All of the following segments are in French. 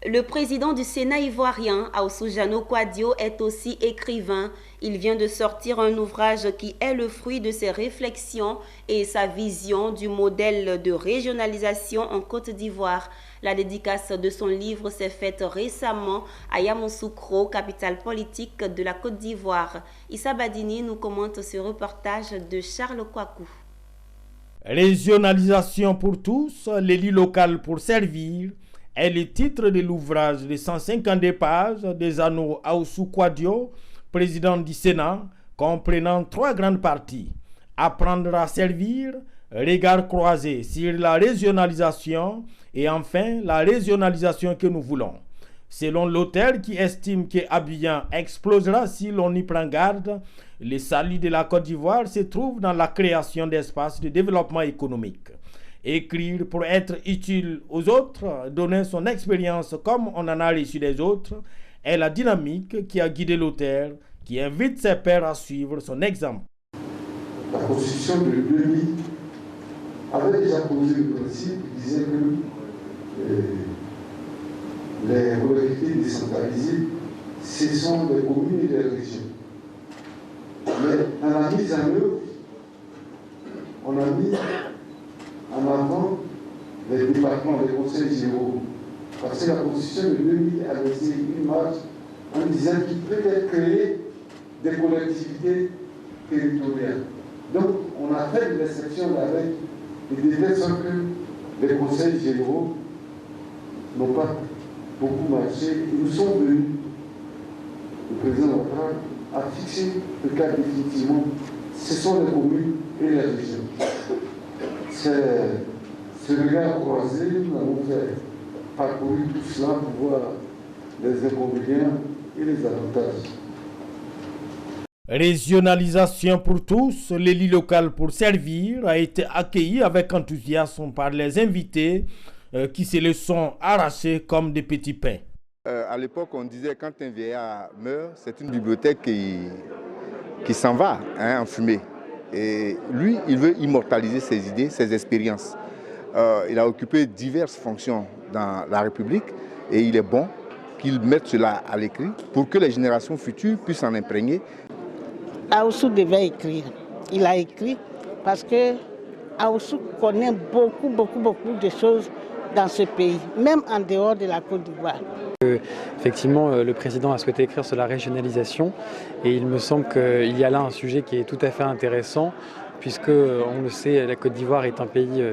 Le président du Sénat ivoirien, Aoussoujano Kouadio, est aussi écrivain. Il vient de sortir un ouvrage qui est le fruit de ses réflexions et sa vision du modèle de régionalisation en Côte d'Ivoire. La dédicace de son livre s'est faite récemment à Yamoussoukro, capitale politique de la Côte d'Ivoire. Issa Badini nous commente ce reportage de Charles Kouakou. Régionalisation pour tous, l'élu local pour servir est le titre de l'ouvrage de 150 pages des anneaux Aoussou Kouadio, président du Sénat, comprenant 3 grandes parties. Apprendre à servir, regard croisé sur la régionalisation et enfin la régionalisation que nous voulons. Selon l'auteur qui estime que Abidjan explosera si l'on y prend garde, le salut de la Côte d'Ivoire se trouve dans la création d'espaces de développement économique. Écrire pour être utile aux autres, donner son expérience comme on en a reçu des autres, est la dynamique qui a guidé l'auteur, qui invite ses pairs à suivre son exemple. La Constitution de 2000 avait déjà posé le principe qui disait que les collectivités décentralisées, ce sont les communes et les régions. Mais dans la mise en œuvre, on a mis en avant les départements, les conseils généraux. Parce que la Constitution de 2000 a laissé une marge en disant qu'il peut être créé des collectivités territoriales. Donc, on a fait une exception avec et de telle sorte que les conseils généraux n'ont pas beaucoup marché. Nous sommes venus, le président Ouattara a fixé le cas définitivement. Ce sont les communes et les régions. C'est ce regard croisé, nous avons fait parcourir tout cela pour voir les inconvénients et les avantages. Régionalisation pour tous, l'élu local pour servir a été accueilli avec enthousiasme par les invités qui se le sont arrachés comme des petits pains. À l'époque, on disait quand un vieillard meurt, c'est une bibliothèque qui s'en va en fumée. Et lui, il veut immortaliser ses idées, ses expériences. Il a occupé diverses fonctions dans la République et il est bon qu'il mette cela à l'écrit pour que les générations futures puissent s'en imprégner. Aoussou devait écrire. Il a écrit parce que Aoussou connaît beaucoup de choses dans ce pays, même en dehors de la Côte d'Ivoire. Effectivement, le président a souhaité écrire sur la régionalisation et il me semble qu'il y a là un sujet qui est tout à fait intéressant puisque, on le sait, la Côte d'Ivoire est un pays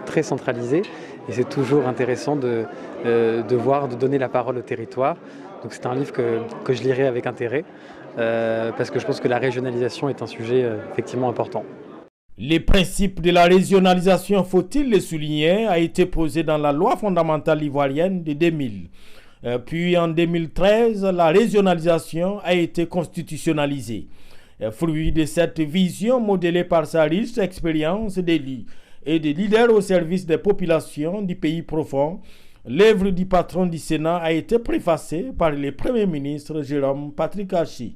très centralisé et c'est toujours intéressant de donner la parole au territoire. Donc c'est un livre que je lirai avec intérêt parce que je pense que la régionalisation est un sujet effectivement important. Les principes de la régionalisation, faut-il le souligner, a été posé dans la loi fondamentale ivoirienne de 2000. Puis en 2013, la régionalisation a été constitutionnalisée. Fruit de cette vision modélée par sa riche expérience d'élu et de leader au service des populations du pays profond, l'œuvre du patron du Sénat a été préfacée par le Premier ministre Jérôme Patrick Archi.